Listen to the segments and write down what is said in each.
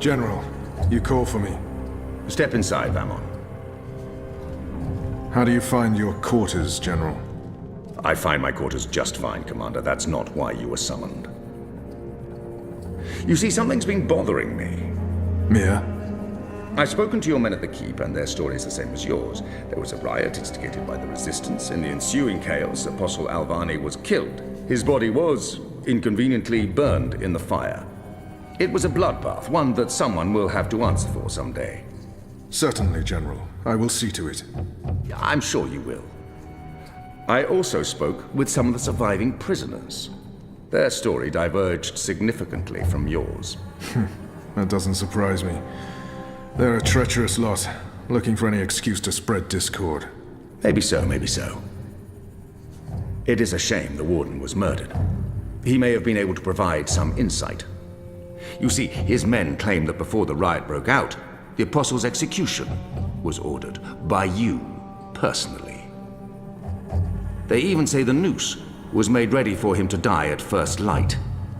General, you call for me. Step inside, Vamon. How do you find your quarters, General? I find my quarters just fine, Commander. That's not why you were summoned. You see, something's been bothering me. Mia? I've spoken to your men at the keep, and their story is the same as yours. There was a riot instigated by the resistance. In the ensuing chaos, Apostle Alvani was killed. His body was, inconveniently, burned in the fire. It was a bloodbath, one that someone will have to answer for someday. Certainly, General. I will see to it. I'm sure you will. I also spoke with some of the surviving prisoners. Their story diverged significantly from yours. That doesn't surprise me. They're a treacherous lot, looking for any excuse to spread discord. Maybe so, maybe so. It is a shame the warden was murdered. He may have been able to provide some insight. You see, his men claim that before the riot broke out, the Apostle's execution was ordered by you, personally. They even say the noose was made ready for him to die at first light.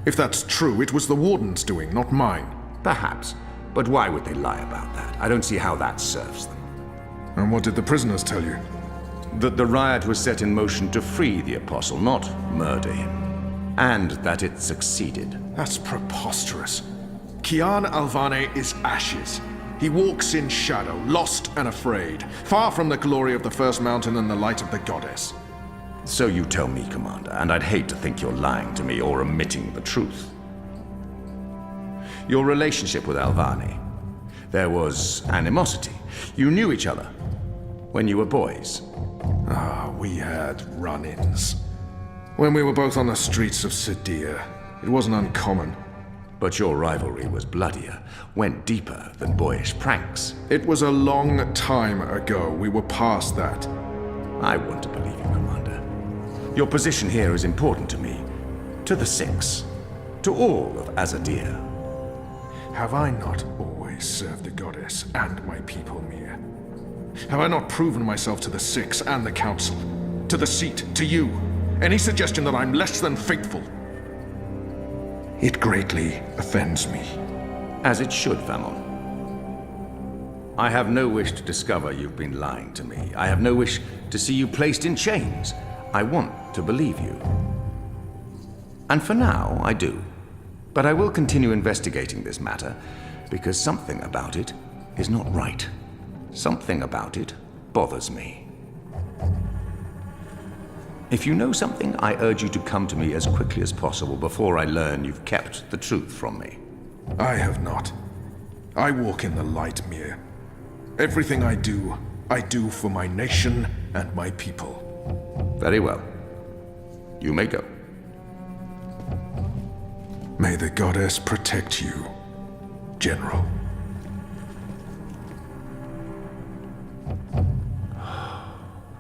If that's true, it was the warden's doing, not mine. Perhaps, but why would they lie about that? I don't see how that serves them. And what did the prisoners tell you? That the riot was set in motion to free the Apostle, not murder him. And that it succeeded. That's preposterous. Kian Alvane is ashes. He walks in shadow, lost and afraid, far from the glory of the First Mountain and the light of the goddess. So you tell me, Commander, and I'd hate to think you're lying to me or omitting the truth. Your relationship with Alvani. There was animosity. You knew each other when you were boys. We had run-ins. When we were both on the streets of Sidia, it wasn't uncommon. But your rivalry was bloodier, went deeper than boyish pranks. It was a long time ago. We were past that. I want to believe you, Commander. Your position here is important to me, to the Six, to all of Azadir. Have I not always served the goddess and my people, Mir? Have I not proven myself to the Six and the Council? To the seat, to you? Any suggestion that I'm less than faithful? It greatly offends me. As it should, Famon. I have no wish to discover you've been lying to me. I have no wish to see you placed in chains. I want to believe you. And for now, I do. But I will continue investigating this matter, because something about it is not right. Something about it bothers me. If you know something, I urge you to come to me as quickly as possible before I learn you've kept the truth from me. I have not. I walk in the light, Mir. Everything I do for my nation and my people. Very well. You may go. May the goddess protect you, General.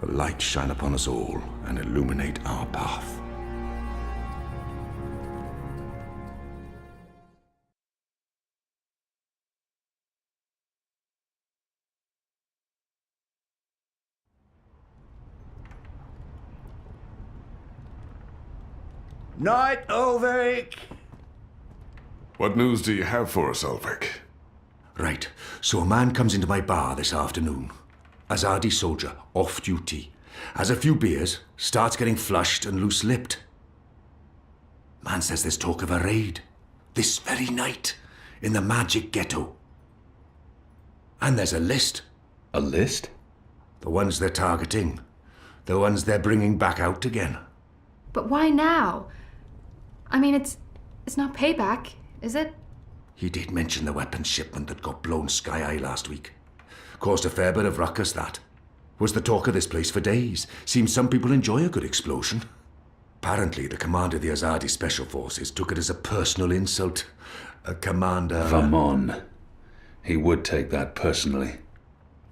The light shine upon us all and illuminate our path. Night, Ulrich! What news do you have for us, Ulrich? Right, so a man comes into my bar this afternoon. Azadi soldier, off duty. Has a few beers, starts getting flushed and loose-lipped. Man says there's talk of a raid. This very night, in the magic ghetto. And there's a list. A list? The ones they're targeting. The ones they're bringing back out again. But why now? I mean, it's not payback, is it? He did mention the weapons shipment that got blown sky-high last week. Caused a fair bit of ruckus, that. Was the talk of this place for days. Seems some people enjoy a good explosion. Apparently, the commander of the Azadi Special Forces took it as a personal insult. A commander... Vamon. He would take that personally.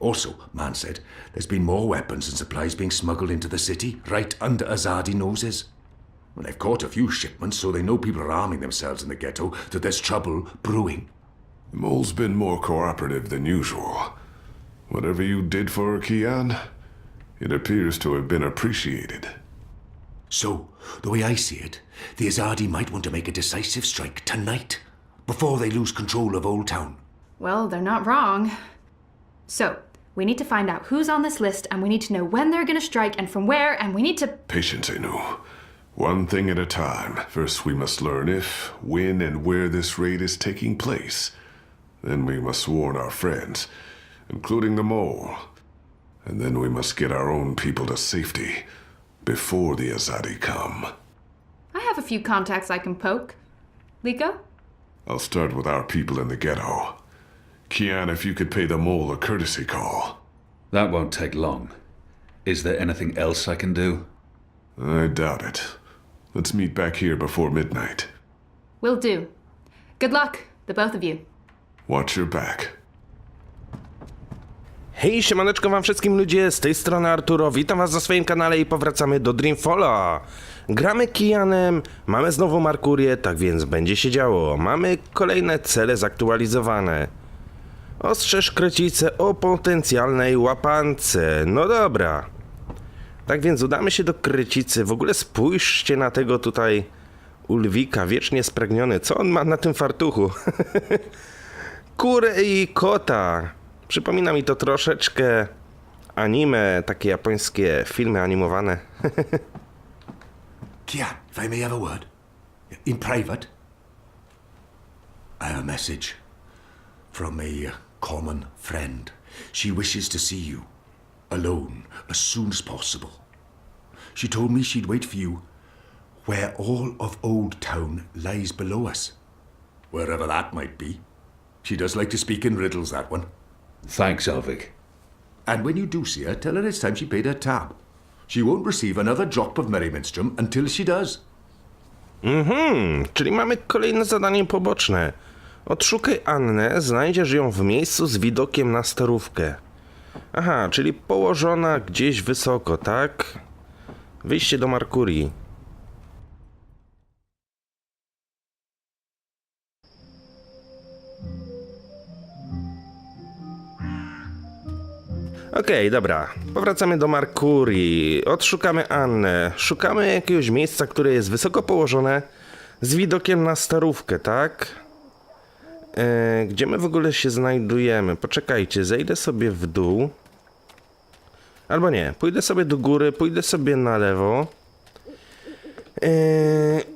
Also, man said, there's been more weapons and supplies being smuggled into the city, right under Azadi noses. Well, they've caught a few shipments, so they know people are arming themselves in the ghetto, that there's trouble brewing. The mole's been more cooperative than usual. Whatever you did for Kian, it appears to have been appreciated. So, the way I see it, the Azadi might want to make a decisive strike tonight. before they lose control of Old Town. Well, they're not wrong. So, we need to find out who's on this list, and we need to know when they're gonna strike and from where, and we need to... Patience, Anu. One thing at a time. First we must learn if, when, and where this raid is taking place. Then we must warn our friends, including the mole. And then we must get our own people to safety before the Azadi come. I have a few contacts I can poke. Liko? I'll start with our people in the ghetto. Kian, if you could pay the mole a courtesy call. That won't take long. Is there anything else I can do? I doubt it. Let's meet back here before midnight. Will do. Good luck, the both of you. Watch your back. Hej, siemaneczko wam wszystkim ludzie, z tej strony Arturo, witam was na swoim kanale i powracamy do Dreamfalla. Gramy Kianem, mamy znowu Markurię, tak więc będzie się działo. Mamy kolejne cele zaktualizowane. Ostrzeż krecicę o potencjalnej łapance, no dobra. Tak więc udamy się do krecicy, w ogóle spójrzcie na tego tutaj Ulwika, wiecznie spragniony, co on ma na tym fartuchu? Kurę i kota. Przypomina mi to troszeczkę anime, takie japońskie filmy animowane. Kian, if I may have a word. In private. I have a message from a common friend. She wishes to see you, alone, as soon as possible. She told me she'd wait for you where all of Old Town lies below us. Wherever that might be. She does like to speak in riddles, that one. Thanks, Elvik. And when you do see her, tell her it's time she paid her tab. She won't receive another drop of Merryminstrom until she does. Czyli mamy kolejne zadanie poboczne. Odszukaj Annę, znajdziesz ją w miejscu z widokiem na starówkę. Aha, czyli położona gdzieś wysoko, tak? Wyjście do Markurii. Okej, dobra. Powracamy do Markurii. Odszukamy Annę. Szukamy jakiegoś miejsca, które jest wysoko położone z widokiem na starówkę, tak? Gdzie my w ogóle się znajdujemy? Poczekajcie, zejdę sobie w dół. Albo nie, pójdę sobie do góry, pójdę sobie na lewo.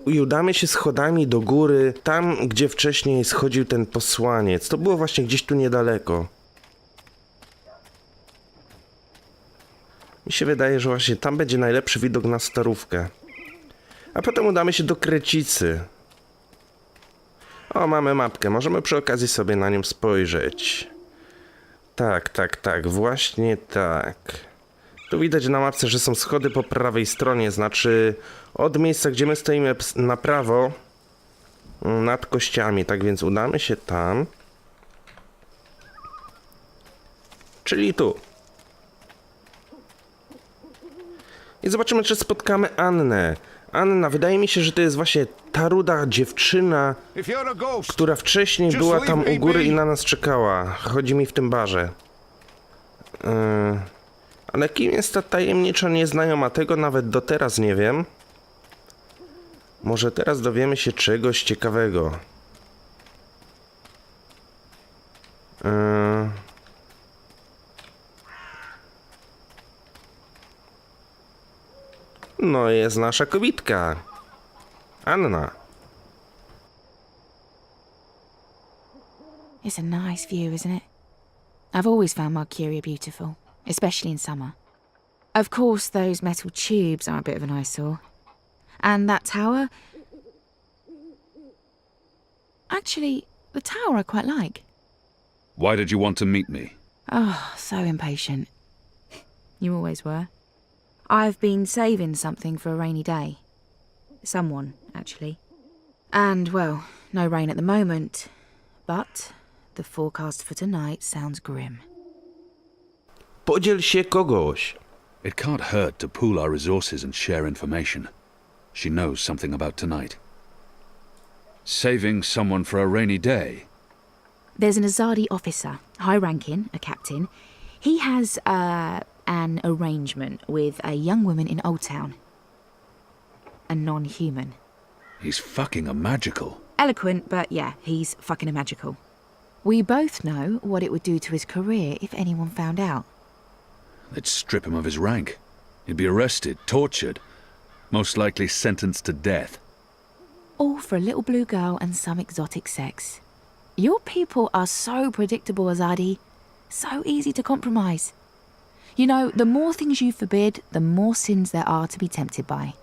I udamy się schodami do góry, tam gdzie wcześniej schodził ten posłaniec. To było właśnie gdzieś tu niedaleko. Mi się wydaje, że właśnie tam będzie najlepszy widok na starówkę. A potem udamy się do krecicy. O, mamy mapkę. Możemy przy okazji sobie na nią spojrzeć. Tak, właśnie tak. Tu widać na mapce, że są schody po prawej stronie, znaczy od miejsca, gdzie my stoimy na prawo, nad kościami. Tak więc udamy się tam. Czyli tu. I zobaczymy, czy spotkamy Annę. Anna, wydaje mi się, że to jest właśnie ta ruda dziewczyna, która wcześniej była tam u góry i na nas czekała. Chodzi mi w tym barze. Ale kim jest ta tajemnicza nieznajoma? Tego nawet do teraz nie wiem. Może teraz dowiemy się czegoś ciekawego. No jest nasza kobitka. Anna. It's a nice view, isn't it? I've always found Markuria beautiful, especially in summer. Of course, those metal tubes are a bit of an eyesore. And that tower... Actually, the tower I quite like. Why did you want to meet me? Oh, so impatient. You always were. I've been saving something for a rainy day. Someone, actually. And, well, no rain at the moment. But the forecast for tonight sounds grim. Podziel się kogoś. It can't hurt to pool our resources and share information. She knows something about tonight. Saving someone for a rainy day. There's an Azadi officer, high-ranking, a captain. He has, an arrangement with a young woman in Old Town. A non-human. He's fucking magical. Eloquent, but yeah, he's fucking magical. We both know what it would do to his career if anyone found out. They'd strip him of his rank. He'd be arrested, tortured, most likely sentenced to death. All for a little blue girl and some exotic sex. Your people are so predictable, Azadi. So easy to compromise. You know, the more things you forbid, the more sins there are to be tempted by.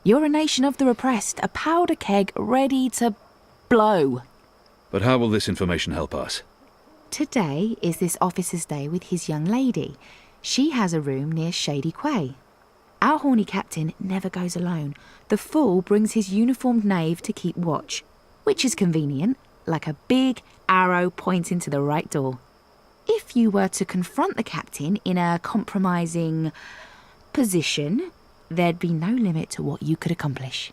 You're a nation of the repressed, a powder keg ready to blow. But how will this information help us? Today is this officer's day with his young lady. She has a room near Shady Quay. Our horny captain never goes alone. The fool brings his uniformed knave to keep watch, which is convenient, like a big arrow pointing to the right door. If you were to confront the captain in a compromising position, there'd be no limit to what you could accomplish.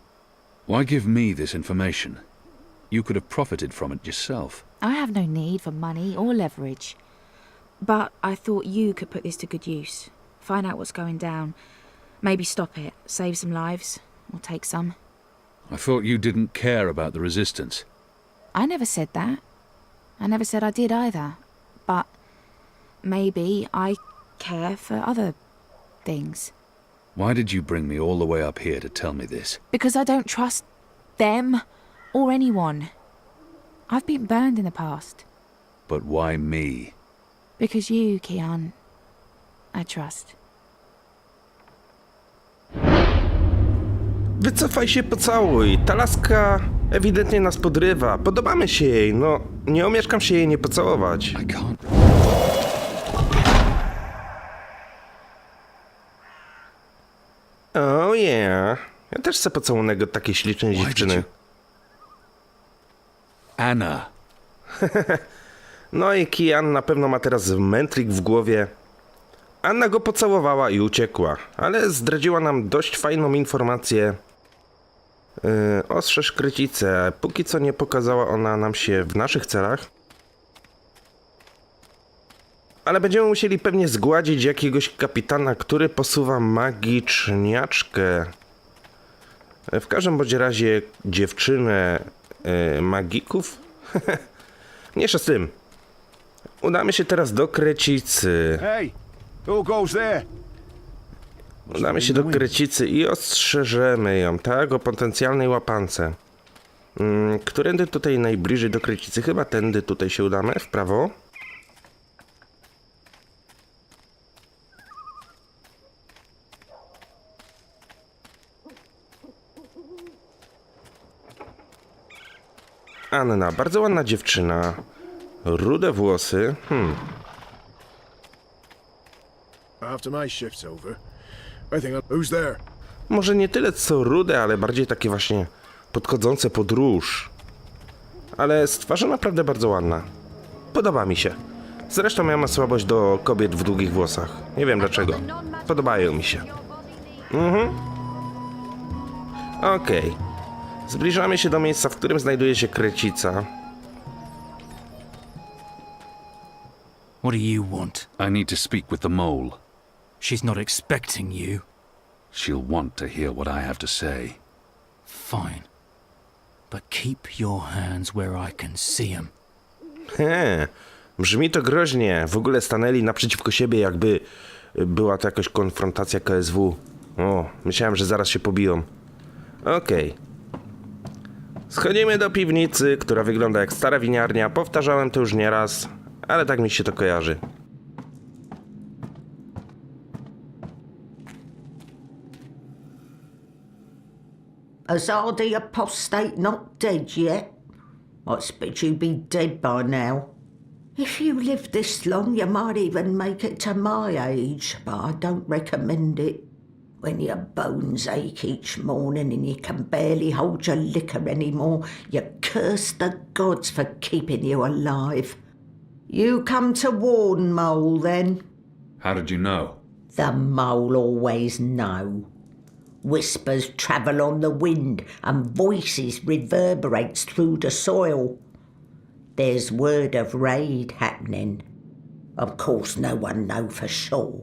Why give me this information? You could have profited from it yourself. I have no need for money or leverage. But I thought you could put this to good use. Find out what's going down. Maybe stop it, save some lives, or take some. I thought you didn't care about the resistance. I never said that. I never said I did either. But maybe I care for other things. Why did you bring me all the way up here to tell me this? Because I don't trust them or anyone. I've been burned in the past. But why me? Because you, Kian, I trust. Wycofaj się, pocałuj. Ta laska ewidentnie nas podrywa. Podobamy się jej, no nie omieszkam się jej nie pocałować. I can't. Oh yeah. Ja też chcę pocałunek takiej ślicznej dziewczyny. Anna. No i Kian na pewno ma teraz mętlik w głowie. Anna go pocałowała i uciekła, ale zdradziła nam dość fajną informację. Ostrzeż krycicę. Póki co nie pokazała ona nam się w naszych celach. Ale będziemy musieli pewnie zgładzić jakiegoś kapitana, który posuwa magiczniaczkę. W każdym bądź razie dziewczynę magików. Mniejsza z tym. Udamy się teraz do Krecicy. Hey, who goes there? Udamy się do Krecicy i ostrzeżemy ją, tak? O potencjalnej łapance. Którędy tutaj najbliżej do Krecicy? Chyba tędy tutaj się udamy, w prawo. Anna, bardzo ładna dziewczyna. Rude włosy. After my shift's over, I think who's there? Może nie tyle co rude, ale bardziej takie właśnie podchodzące pod róż. Ale z twarzy naprawdę bardzo ładna. Podoba mi się. Zresztą ja mam słabość do kobiet w długich włosach. Nie wiem dlaczego. Podobają mi się. Okej. Zbliżamy się do miejsca, w którym znajduje się Krecica. What do you want? I need to speak with the mole. She's not expecting you. She'll want to hear what I have to say. Fine. But keep your hands where I can see them. Brzmi to groźnie. W ogóle stanęli naprzeciwko siebie, jakby była to jakaś konfrontacja KSW. O, myślałem, że zaraz się pobiją. Okej. Schodzimy do piwnicy, która wygląda jak stara winiarnia. Powtarzałem to już nieraz, ale tak mi się to kojarzy. Azadi apostate not dead yet? I expect you'd be dead by now. If you live this long, you might even make it to my age, but I don't recommend it. When your bones ache each morning and you can barely hold your liquor anymore, you curse the gods for keeping you alive. You come to warn, Mole, then? How did you know? The Mole always know. Whispers travel on the wind and voices reverberates through the soil. There's word of raid happening. Of course no one know for sure.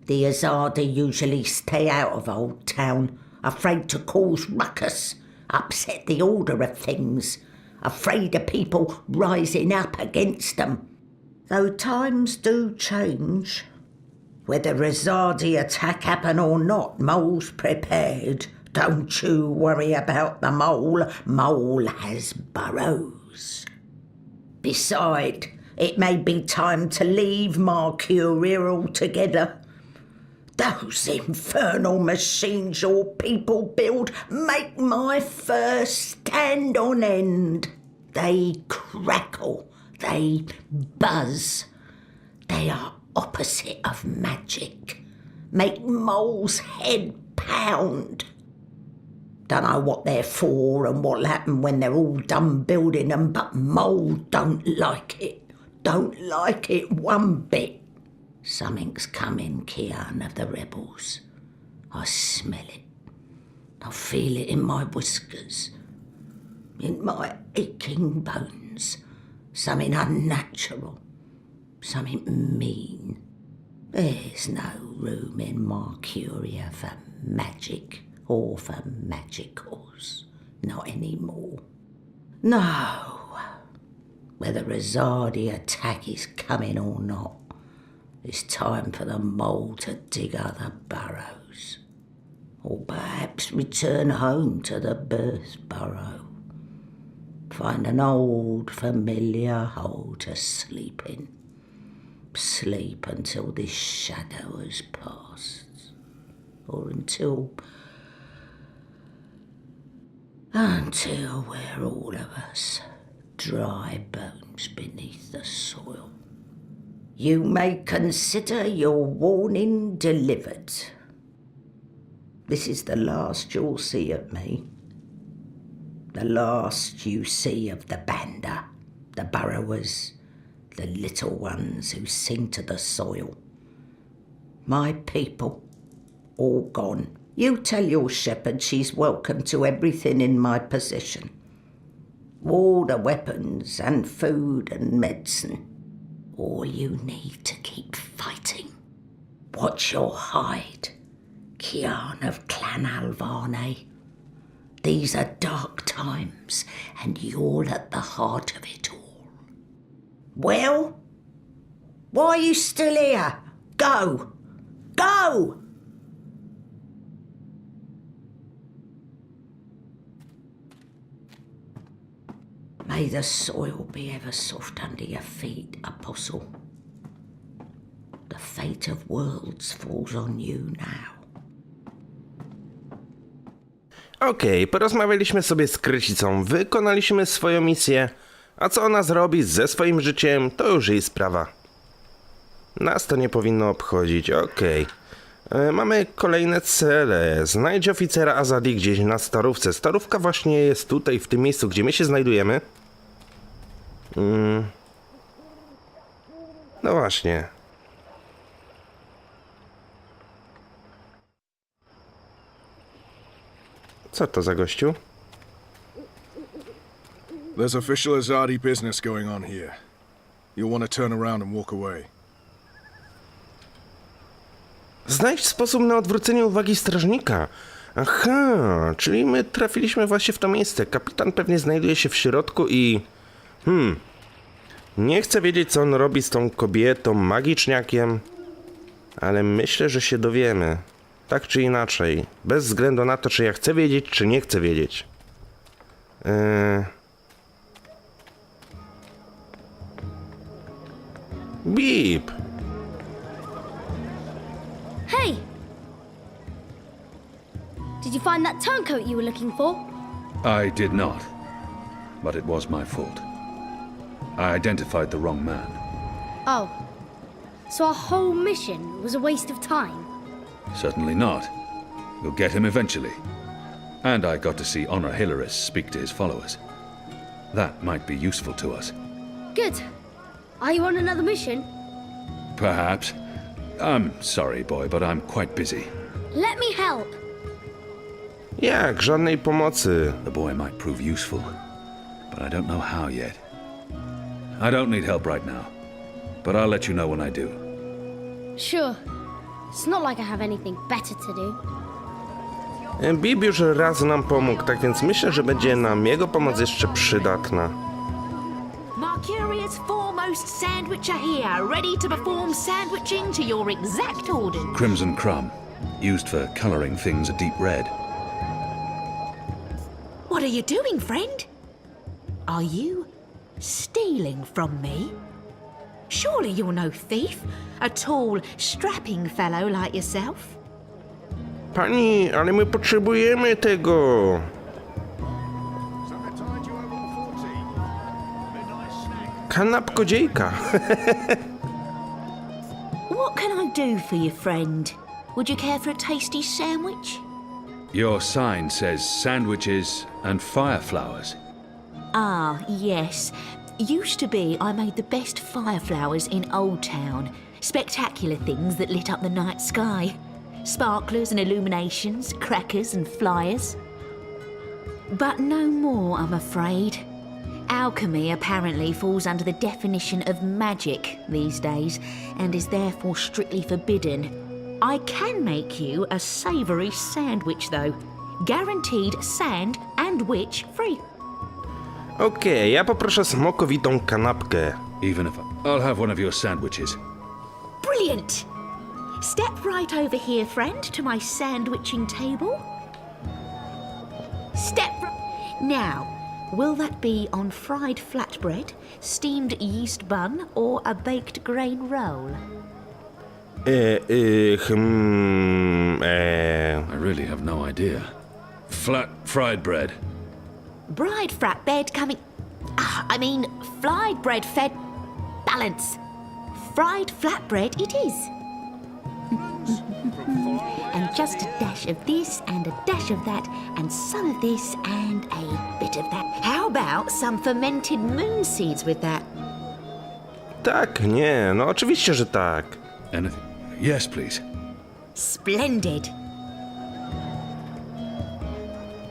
The Azadi usually stay out of Old Town, afraid to cause ruckus, upset the order of things, afraid of people rising up against them. Though times do change. Whether Razardi attack happen or not, Mole's prepared. Don't you worry about the Mole. Mole has burrows. Beside, it may be time to leave Markuria altogether. Those infernal machines your people build make my fur stand on end. They crackle, they buzz. They are opposite of magic. Make Mole's head pound. Dunno what they're for and what'll happen when they're all done building them, but Mole don't like it. Don't like it one bit. Something's coming, Kian of the rebels. I smell it. I feel it in my whiskers, in my aching bones. Something unnatural, something mean. There's no room in Markuria for magic or for magicals. Not anymore. No. Whether Razardi attack is coming or not, it's time for the Mole to dig other burrows. Or perhaps return home to the birth burrow. Find an old familiar hole to sleep in. Sleep until this shadow has passed. Or until we're all of us dry bones beneath the soil. You may consider your warning delivered. This is the last you'll see of me. The last you see of the Banda, the burrowers, the little ones who sing to the soil. My people, all gone. You tell your shepherd she's welcome to everything in my possession. All the weapons and food and medicine. All you need to keep fighting. Watch your hide, Kian of Clan Alvarne. These are dark times, and you're at the heart of it all. Well, why are you still here? Go! Go! May the soil be ever soft under your feet, Apostle. The fate of worlds falls on you now. Okej, porozmawialiśmy sobie z Krycicą, wykonaliśmy swoją misję, a co ona zrobi ze swoim życiem, to już jej sprawa. Nas to nie powinno obchodzić, okej. Mamy kolejne cele. Znajdź oficera Azadi gdzieś na starówce. Starówka właśnie jest tutaj, w tym miejscu, gdzie my się znajdujemy. No właśnie. Co to za gościu? There's official Azadi business going on here. You'll want to turn around and walk away. Znajdź sposób na odwrócenie uwagi strażnika. Aha, czyli my trafiliśmy właśnie w to miejsce. Kapitan pewnie znajduje się w środku i... Nie chcę wiedzieć, co on robi z tą kobietą, magiczniakiem. Ale myślę, że się dowiemy. Tak czy inaczej. Bez względu na to, czy ja chcę wiedzieć, czy nie chcę wiedzieć. Beep. Hey! Did you find that turncoat you were looking for? I did not, but it was my fault. I identified the wrong man. Oh. So our whole mission was a waste of time? Certainly not. We'll get him eventually. And I got to see Honor Hilaris speak to his followers. That might be useful to us. Good. Are you on another mission? Perhaps. I'm sorry, boy, but I'm quite busy. Let me help. Jak? Żadnej pomocy. The boy might prove useful, but I don't know how yet. I don't need help right now, but I'll let you know when I do. Sure. It's not like I have anything better to do. Bib już raz nam pomógł, tak więc myślę, że będzie nam jego pomoc jeszcze przydatna. Markuria's foremost sandwicher here, ready to perform sandwiching to your exact order. Crimson crumb, used for coloring things a deep red. What are you doing, friend? Are you stealing from me? Surely you're no thief, a tall, strapping fellow like yourself. Pani, ale my potrzebujemy tego. Kanapkodziejka. What can I do for you, friend? Would you care for a tasty sandwich? Your sign says sandwiches and fire flowers. Ah, yes. Used to be I made the best fire flowers in Old Town. Spectacular things that lit up the night sky. Sparklers and illuminations, crackers and flyers. But no more, I'm afraid. Alchemy apparently falls under the definition of magic these days, and is therefore strictly forbidden. I can make you a savoury sandwich, though. Guaranteed sand and witch free. Okej, ja poproszę smakowitą kanapkę. Even if I'll have one of your sandwiches. Brilliant! Step right over here, friend, to my sandwiching table. Step Now, will that be on fried flatbread, steamed yeast bun, or a baked grain roll? I really have no idea. Flat fried bread. Fried flatbread coming... fried bread fed... Balance. Fried flatbread it is. And just a dash of this, and a dash of that, and some of this, and a bit of that. How about some fermented moon seeds with that? Tak, nie, no oczywiście, że tak. Anything? Yes, please. Splendid.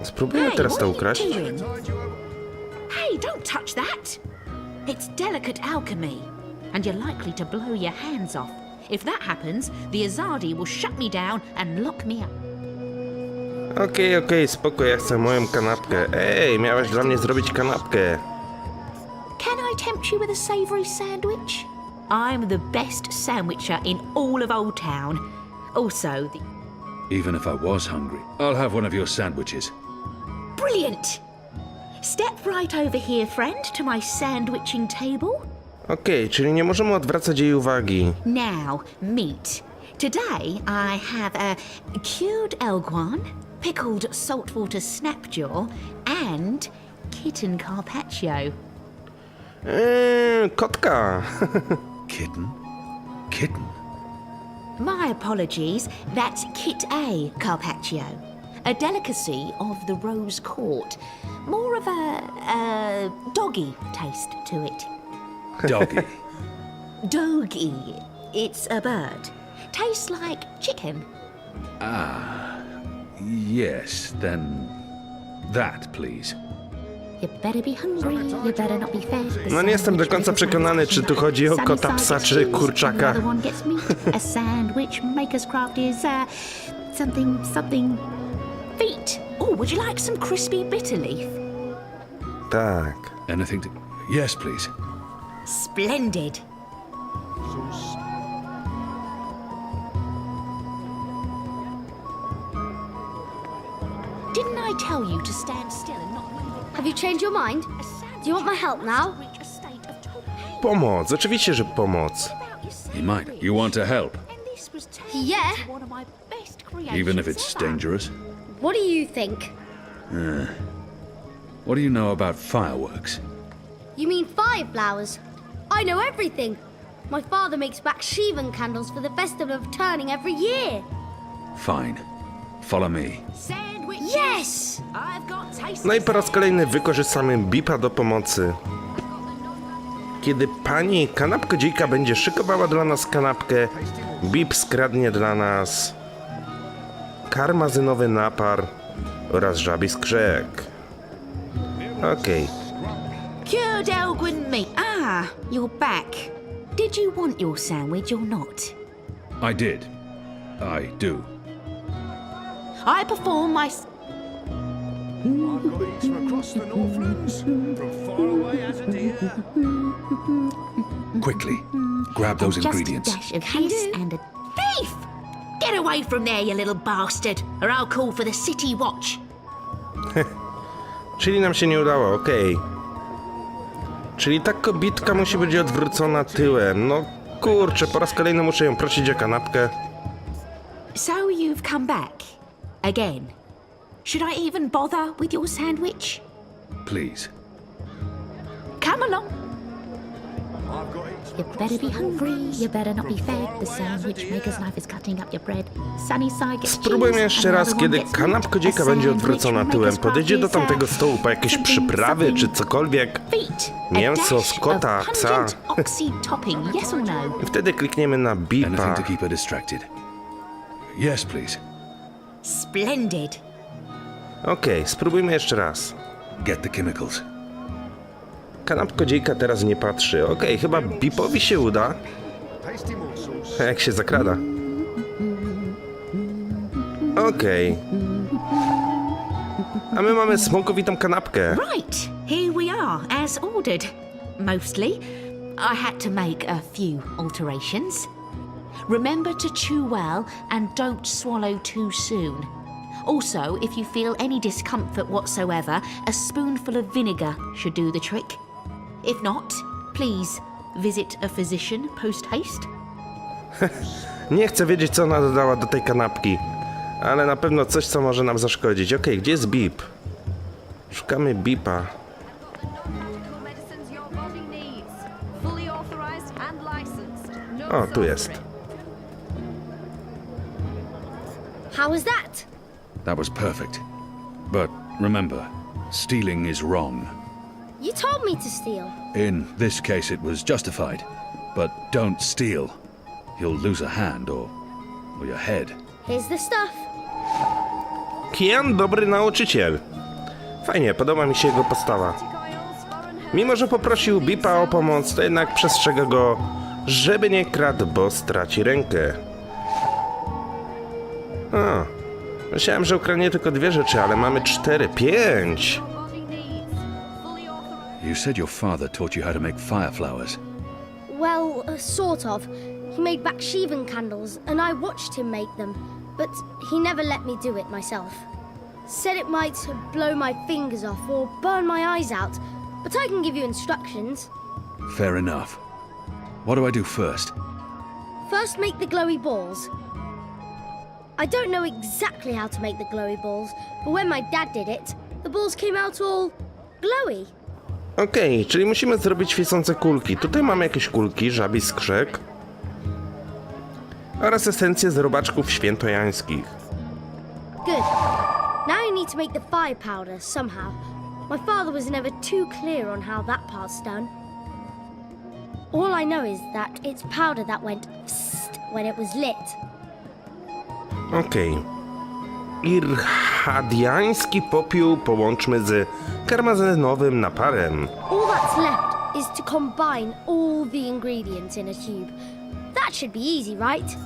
Spróbujmy teraz to ukraść. Hey, don't touch that! It's delicate alchemy, and you're likely to blow your hands off. If that happens, the Azadi will shut me down and lock me up. Okej, spoko, ja chcę moją kanapkę. Ej, miałaś dla mnie zrobić kanapkę. Can I tempt you with a savoury sandwich? I'm the best sandwicher in all of Old Town. Also, Even if I was hungry, I'll have one of your sandwiches. Brilliant! Step right over here, friend, to my sandwiching table. Okej, czyli nie możemy odwracać jej uwagi. Now, meat. Today I have a cured elguan, pickled saltwater snapjaw, and kitten carpaccio. Kotka. Kitten? Kitten? My apologies, that's kit A carpaccio, a delicacy of the Rose Court. More of a doggy taste to it. Doggy. Doggy. It's a bird. Tastes like chicken. Yes, then that, please. You better be hungry, you better not be fed. No nie jestem do końca przekonany, czy tu chodzi o kota, psa czy kurczaka. Another one gets meat. A sandwich maker's craft is something Feet. Oh, would you like some crispy bitter leaf? Tak. Anything to... Yes, please. Splendid. Didn't I tell you to stand still and not move? Have you changed your mind? Do you want my help now? Pomoc, oczywiście, że pomoc. You might. You want to help? Yeah. Even if it's dangerous? What do you think? What do you know about fireworks? You mean fire flowers? I know everything. My father makes Bakshivan candles for the festival of turning every year. Fine. Follow me. Yes! No i po raz kolejny wykorzystamy Bipa do pomocy. Kiedy pani kanapkodziejka będzie szykowała dla nas kanapkę, Bip skradnie dla nas karmazynowy napar oraz żabi skrzek. Okej. Cured Elgwin meat. Ah, you're back. Did you want your sandwich or not? I did. I do. I perform my... I've got eats from across the Northlands, from far away as a deer. Quickly, grab those ingredients. Just a dash of this and a... Thief! Get away from there, you little bastard, or I'll call for the city watch. Czyli nam się nie udało, okej. Czyli ta kobitka musi być odwrócona tyłem. No kurczę, po raz kolejny muszę ją prosić o kanapkę. So you've come back? Again? Should I even bother with your sandwich? Please. Come along. I've got eats You better be hungry, you better not be fed. The sandwich maker's knife is cutting up your bread. Sunny side gets Spróbujmy jeszcze raz, kiedy kanapka dzieka będzie odwrócona tyłem. Podejdzie do tamtego stołu po jakieś przyprawy czy cokolwiek. Mięso z kota, psa. I wtedy klikniemy na beepa. Anything to keep her distracted. Yes, please. Splendid. Okej, spróbujmy jeszcze raz. Get the chemicals. Kanapkodziejka teraz nie patrzy. Okej, chyba beepowi się uda. Jak się zakrada. Okej. A my mamy smakowitą kanapkę. Right, here we are, as ordered. Mostly. I had to make a few alterations. Remember to chew well and don't swallow too soon. Also, if you feel any discomfort whatsoever, a spoonful of vinegar should do the trick. If not, please visit a physician post-haste. Nie chcę wiedzieć, co ona dodała do tej kanapki. Ale na pewno coś, co może nam zaszkodzić. Okej, gdzie jest beep? Szukamy beepa. O, tu jest. How was that? That was perfect. But remember, stealing is wrong. You told me to steal. In this case, it was justified. But don't steal. You'll lose a hand or your head. Here's the stuff. Kian, dobry nauczyciel. Fajnie, podoba mi się jego postawa. Mimo że poprosił beepa o pomoc, to jednak przestrzega go, żeby nie kradł, bo straci rękę. O, myślałem, że ukradnie tylko 2 rzeczy, ale mamy 4, 5. You said your father taught you how to make fire flowers. Well, sort of. He made Bakshivan candles, and I watched him make them, but he never let me do it myself. Said it might blow my fingers off or burn my eyes out, but I can give you instructions. Fair enough. What do I do first? First, make the glowy balls. I don't know exactly how to make the glowy balls, but when my dad did it, the balls came out all glowy. Okej, czyli musimy zrobić świecące kulki. Tutaj mamy jakieś kulki, żabi skrzek oraz esencję z robaczków świętojańskich. Good. Now you need to make the fire powder somehow. My father was never too clear on how that part's done. All I know is that it's powder that went psst when it was lit. Okej. Irhadiański popiół połączmy z karmazynowym naparem. All that's left is to combine all the ingredients in a tube. That should be easy, right?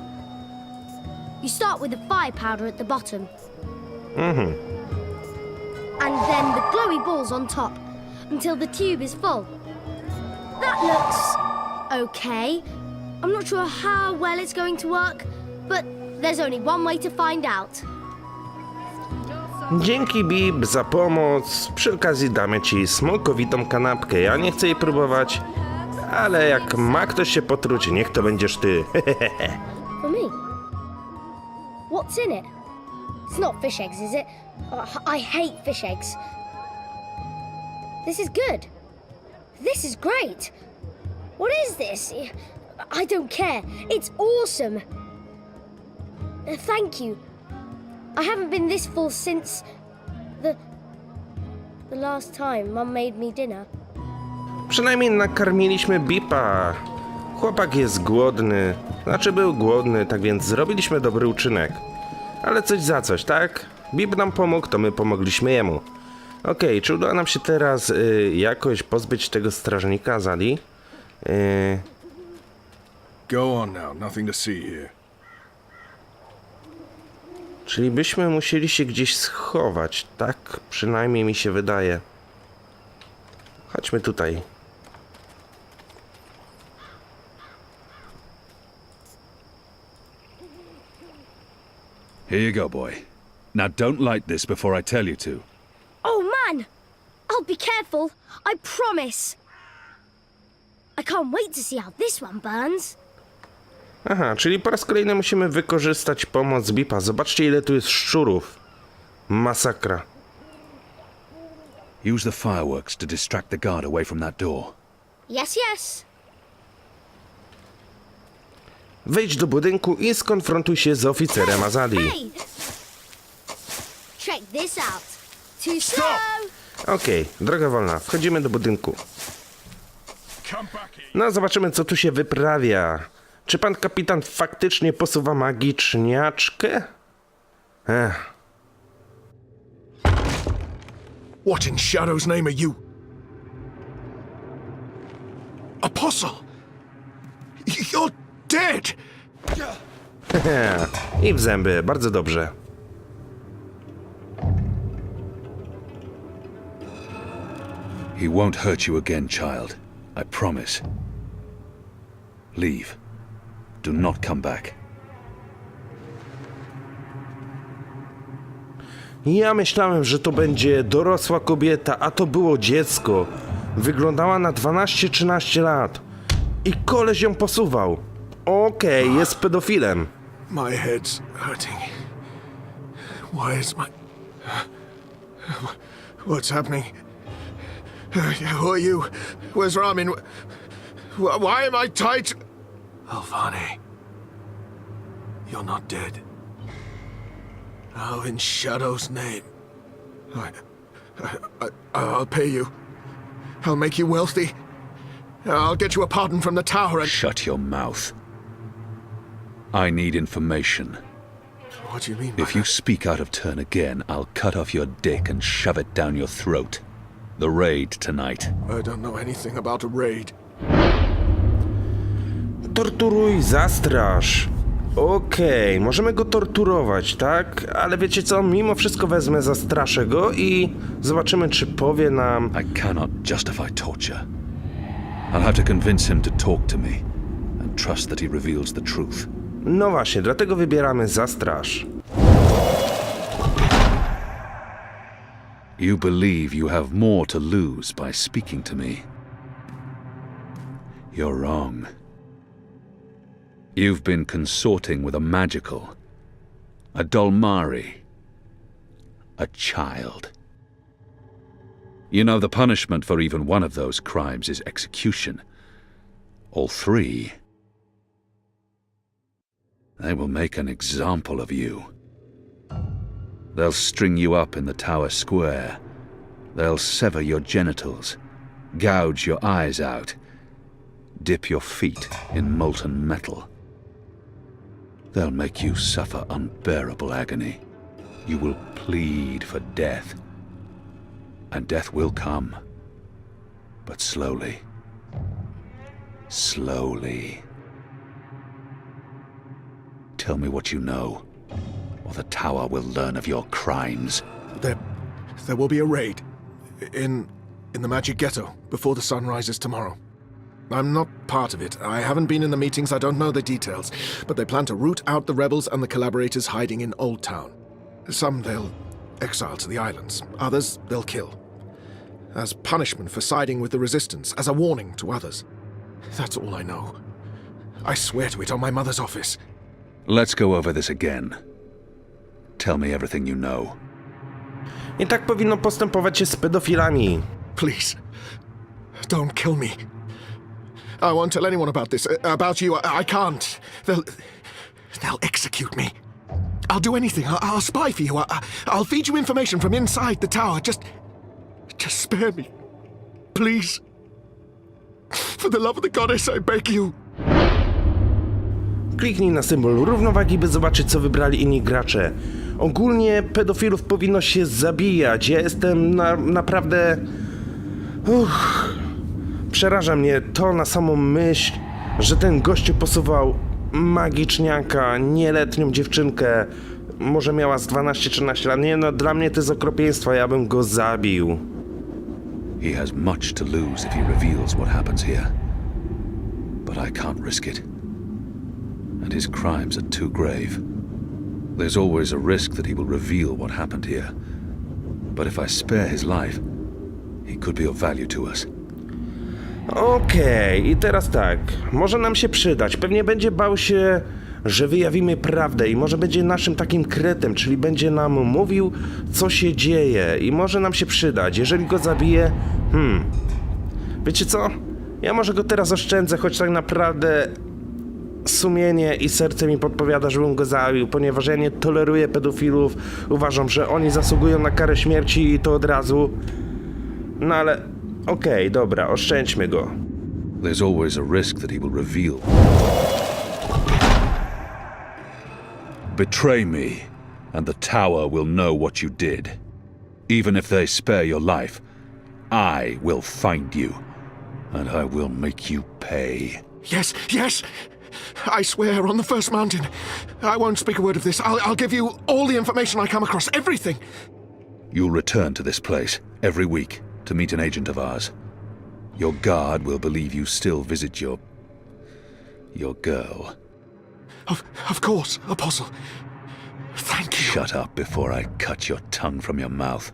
You start with the fire powder at the bottom. And then the glowy balls on top until the tube is full. That looks okay. I'm not sure how well it's going to work, but there's only one way to find out. Dzięki Bib za pomoc. Przy okazji damy ci smakowitą kanapkę. Ja nie chcę jej próbować, ale jak ma ktoś się potruć, niech to będziesz ty. For me? What's in it? It's not fish eggs, is it? I hate fish eggs. This is good. This is great. What is this? I don't care. It's awesome. Thank you. I haven't been this full since the last time Mum made me dinner. Przynajmniej nakarmiliśmy Bipa. Chłopak jest głodny. Znaczy był głodny, tak więc zrobiliśmy dobry uczynek. Ale coś za coś, tak? Bip nam pomógł, to my pomogliśmy jemu. Okej, czy uda nam się teraz jakoś pozbyć tego strażnika Zali? Go on now, nothing to see here. Czyli byśmy musieli się gdzieś schować. Tak przynajmniej mi się wydaje. Chodźmy tutaj. Here you go, boy. Now don't light this before I tell you to. Oh man! I'll be careful, I promise. I can't wait to see how this one burns. Aha, czyli po raz kolejny musimy wykorzystać pomoc Bipa. Zobaczcie, ile tu jest szczurów. Masakra. Use the fireworks to distract the guard away from that door. Yes, yes. Wejdź do budynku i skonfrontuj się z oficerem Azali. Hey! Check this out. Too slow. Okej, droga wolna. Wchodzimy do budynku. No, zobaczymy, co tu się wyprawia. Czy pan kapitan faktycznie posuwa magiczniaczkę? What in Shadow's name are you? Apostle! You're dead! I w zęby, bardzo dobrze. He won't hurt you again, child. I promise. Leave. Do not come back. Ja myślałem, że to będzie dorosła kobieta, a to było dziecko. Wyglądała na 12-13 lat. I koleś ją posuwał. Okej, jest pedofilem. My head's hurting. Why is my... What's happening? Who are you? Where's Ramin? Why am I tied? Alvani. You're not dead. How in Shadow's name? I'll pay you. I'll make you wealthy. I'll get you a pardon from the tower and... Shut your mouth. I need information. What do you mean by If you that? speak out of turn again, I'll cut off your dick and shove it down your throat. The raid tonight. I don't know anything about a raid. Torturuj, zastrasz. Okej, możemy go torturować, tak? Ale wiecie co? Mimo wszystko wezmę, zastraszę go i zobaczymy, czy powie nam... I cannot justify torture. I'll have to convince him to talk to me and trust that he reveals the truth. No właśnie, dlatego wybieramy zastrasz. You believe you have more to lose by speaking to me. You're wrong. You've been consorting with a magical, a Dolmari, a child. You know the punishment for even one of those crimes is execution. All three. They will make an example of you. They'll string you up in the tower square. They'll sever your genitals, gouge your eyes out, dip your feet in molten metal. They'll make you suffer unbearable agony. You will plead for death. And death will come. But slowly. Slowly. Tell me what you know, or the tower will learn of your crimes. There will be a raid in the Magic Ghetto before the sun rises tomorrow. I'm not part of it. I haven't been in the meetings, I don't know the details. But they plan to root out the rebels and the collaborators hiding in Old Town. Some they'll exile to the islands. Others they'll kill. As punishment for siding with the resistance, as a warning to others. That's all I know. I swear to it on my mother's office. Let's go over this again. Tell me everything you know. I tak powinno postępować się z pedofilami. Please, don't kill me. I won't tell anyone about this, about you. I can't. They'll execute me. I'll do anything. I'll spy for you. I'll feed you information from inside the tower. Just spare me. Please. For the love of the goddess, I beg you. Kliknij na symbol równowagi, by zobaczyć, co wybrali inni gracze. Ogólnie pedofilów powinno się zabijać. Ja jestem naprawdę... Przeraża mnie to na samą myśl, że ten gościu posuwał magiczniaka, nieletnią dziewczynkę. może miała z 12-13 lat. Nie no, dla mnie to jest okropieństwo, ja bym go zabił. He has much to lose if he reveals what happens here. But I can't risk it. And his crimes are too grave. There's always a risk that he will reveal what happened here. But if I spare his life, he could be of value to us. Okej, i teraz tak. Może nam się przydać. Pewnie będzie bał się, że wyjawimy prawdę i może będzie naszym takim kretem, czyli będzie nam mówił, co się dzieje i może nam się przydać. Jeżeli go zabiję... Wiecie co? Ja może go teraz oszczędzę, choć tak naprawdę sumienie i serce mi podpowiada, żebym go zabił, ponieważ ja nie toleruję pedofilów. Uważam, że oni zasługują na karę śmierci i to od razu. No ale... Okej, dobra, oszczędźmy go. There's always a risk that he will reveal. Betray me, and the tower will know what you did. Even if they spare your life, I will find you, and I will make you pay. Yes, yes! I swear on the first mountain. I won't speak a word of this. I'll give you all the information I come across, everything. You'll return to this place every week to meet an agent of ours. Your guard will believe you still visit your girl. Of course, Apostle. Thank you. Shut up before I cut your tongue from your mouth.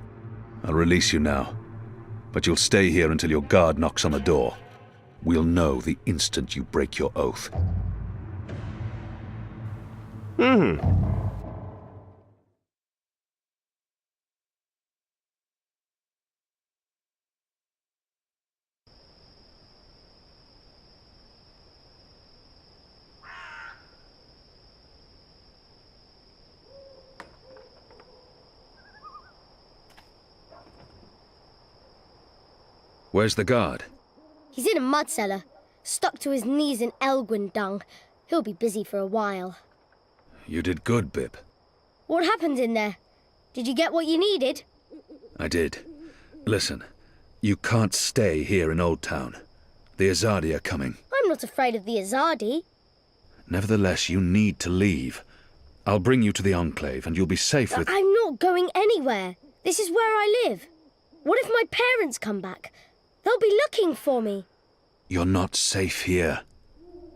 I'll release you now, but you'll stay here until your guard knocks on the door. We'll know the instant you break your oath. Where's the guard? He's in a mud cellar, stuck to his knees in Elgwyn dung. He'll be busy for a while. You did good, Bib. What happened in there? Did you get what you needed? I did. Listen, you can't stay here in Old Town. The Azadi are coming. I'm not afraid of the Azadi. Nevertheless, you need to leave. I'll bring you to the Enclave, and you'll be safe with... I'm not going anywhere. This is where I live. What if my parents come back? They'll be looking for me. You're not safe here.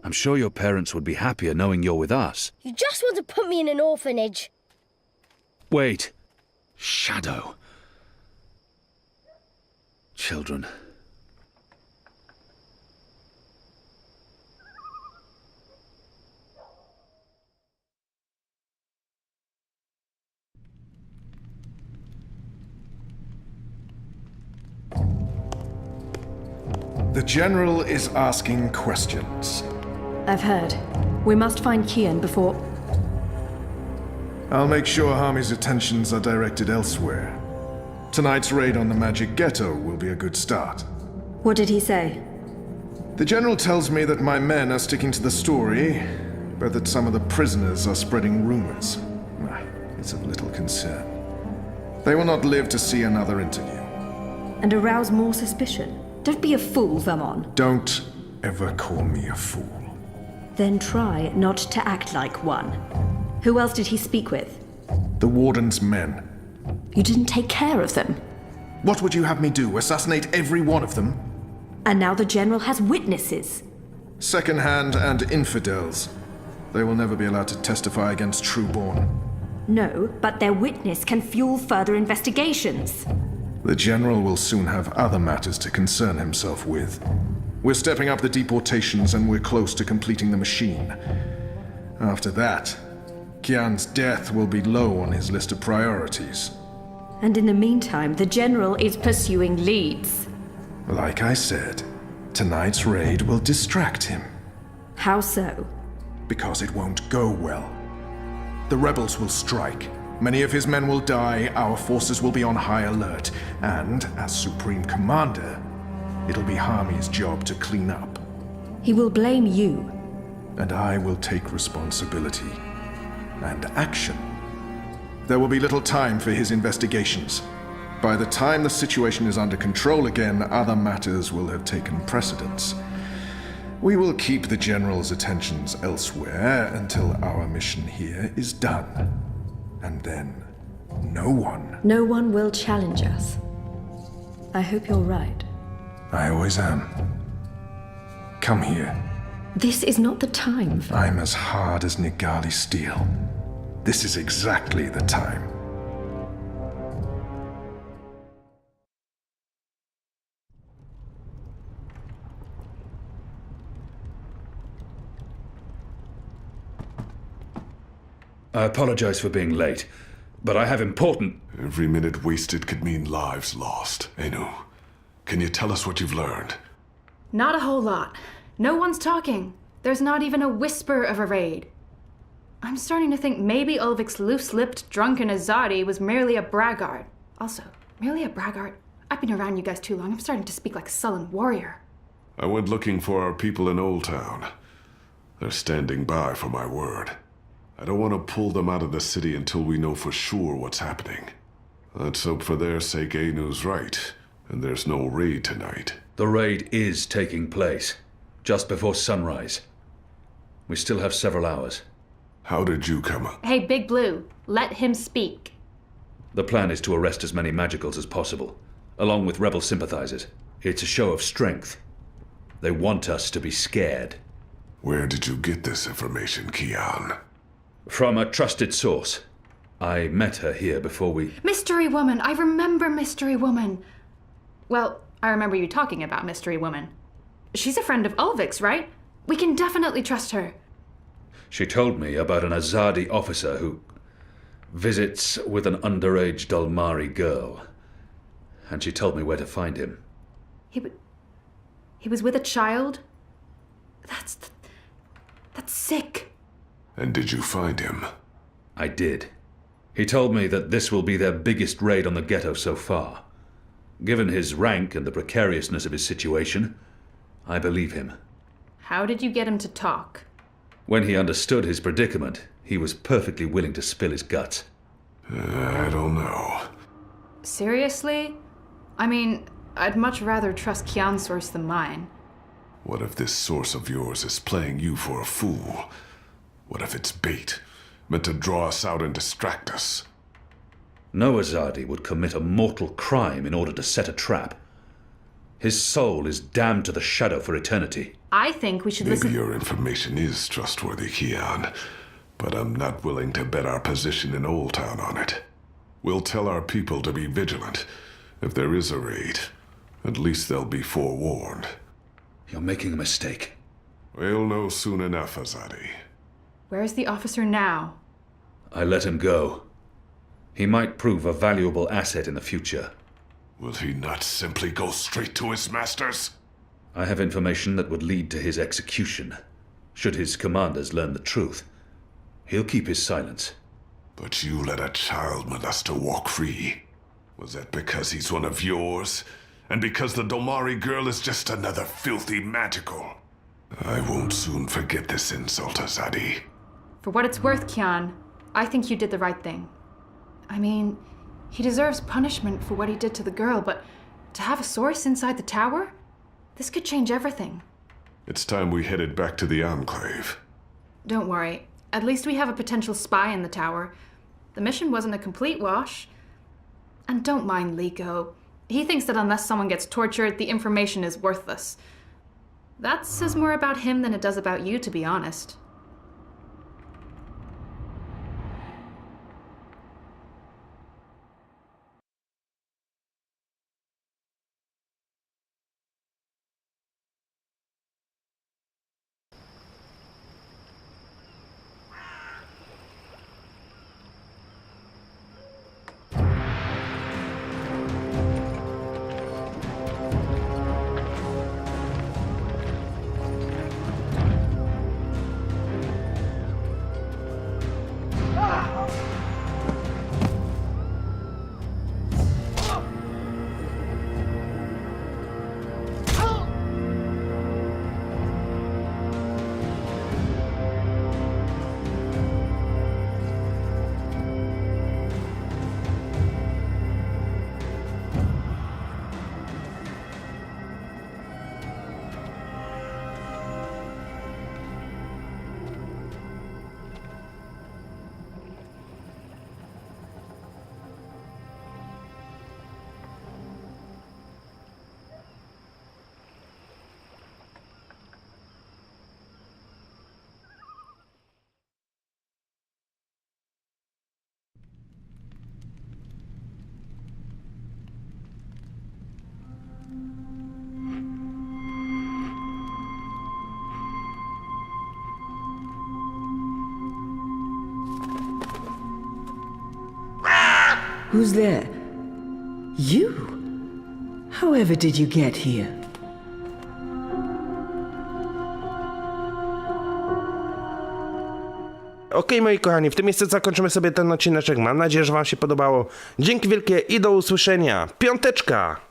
I'm sure your parents would be happier knowing you're with us. You just want to put me in an orphanage. Wait. Shadow. Children. The General is asking questions. I've heard. We must find Kian before... I'll make sure Harmy's attentions are directed elsewhere. Tonight's raid on the Magic Ghetto will be a good start. What did he say? The General tells me that my men are sticking to the story, but that some of the prisoners are spreading rumors. It's of little concern. They will not live to see another interview. And arouse more suspicion? Don't be a fool, Vermon. Don't ever call me a fool. Then try not to act like one. Who else did he speak with? The Warden's men. You didn't take care of them. What would you have me do? Assassinate every one of them? And now the General has witnesses. Second-hand and infidels. They will never be allowed to testify against Trueborn. No, but their witness can fuel further investigations. The General will soon have other matters to concern himself with. We're stepping up the deportations and we're close to completing the machine. After that, Kian's death will be low on his list of priorities. And in the meantime, the General is pursuing leads. Like I said, tonight's raid will distract him. How so? Because it won't go well. The rebels will strike. Many of his men will die, our forces will be on high alert, and, as Supreme Commander, it'll be Harmy's job to clean up. He will blame you. And I will take responsibility. And action. There will be little time for his investigations. By the time the situation is under control again, other matters will have taken precedence. We will keep the General's attentions elsewhere until our mission here is done. And then, no one. No one will challenge us. I hope you're right. I always am. Come here. This is not the time for... I'm as hard as Nigali steel. This is exactly the time. I apologize for being late, but I have important... Every minute wasted could mean lives lost. Enu, can you tell us what you've learned? Not a whole lot. No one's talking. There's not even a whisper of a raid. I'm starting to think maybe Ulvik's loose-lipped, drunken Azadi was merely a braggart. Also, merely a braggart? I've been around you guys too long. I'm starting to speak like a sullen warrior. I went looking for our people in Old Town. They're standing by for my word. I don't want to pull them out of the city until we know for sure what's happening. Let's hope for their sake Enu's right, and there's no raid tonight. The raid is taking place, just before sunrise. We still have several hours. How did you come up? Hey, Big Blue, let him speak. The plan is to arrest as many magicals as possible, along with rebel sympathizers. It's a show of strength. They want us to be scared. Where did you get this information, Kian? From a trusted source. I met her here before we... Mystery Woman! I remember Mystery Woman! Well, I remember you talking about Mystery Woman. She's a friend of Ulvik's, right? We can definitely trust her. She told me about an Azadi officer who visits with an underage Dalmari girl. And she told me where to find him. He was with a child? That's sick. And did you find him? I did. He told me that this will be their biggest raid on the ghetto so far. Given his rank and the precariousness of his situation, I believe him. How did you get him to talk? When he understood his predicament, he was perfectly willing to spill his guts. I don't know. Seriously? I mean, I'd much rather trust Kian's source than mine. What if this source of yours is playing you for a fool? What if it's bait, meant to draw us out and distract us? No Azadi would commit a mortal crime in order to set a trap. His soul is damned to the shadow for eternity. I think we should listen... Maybe your information is trustworthy, Kian, but I'm not willing to bet our position in Old Town on it. We'll tell our people to be vigilant. If there is a raid, at least they'll be forewarned. You're making a mistake. We'll know soon enough, Azadi. Where's the officer now? I let him go. He might prove a valuable asset in the future. Will he not simply go straight to his masters? I have information that would lead to his execution. Should his commanders learn the truth, he'll keep his silence. But you let a child molester walk free. Was that because he's one of yours? And because the Dalmari girl is just another filthy magical? I won't soon forget this insult, Azadi. For what it's worth, Kian, I think you did the right thing. I mean, he deserves punishment for what he did to the girl, but to have a source inside the tower? This could change everything. It's time we headed back to the Enclave. Don't worry. At least we have a potential spy in the tower. The mission wasn't a complete wash. And don't mind Liko. He thinks that unless someone gets tortured, the information is worthless. That says more about him than it does about you, to be honest. Who's there? You? However did you get here? Okej, moi kochani, w tym miejscu zakończymy sobie ten odcineczek. Mam nadzieję, że wam się podobało. Dzięki wielkie i do usłyszenia. Piąteczka!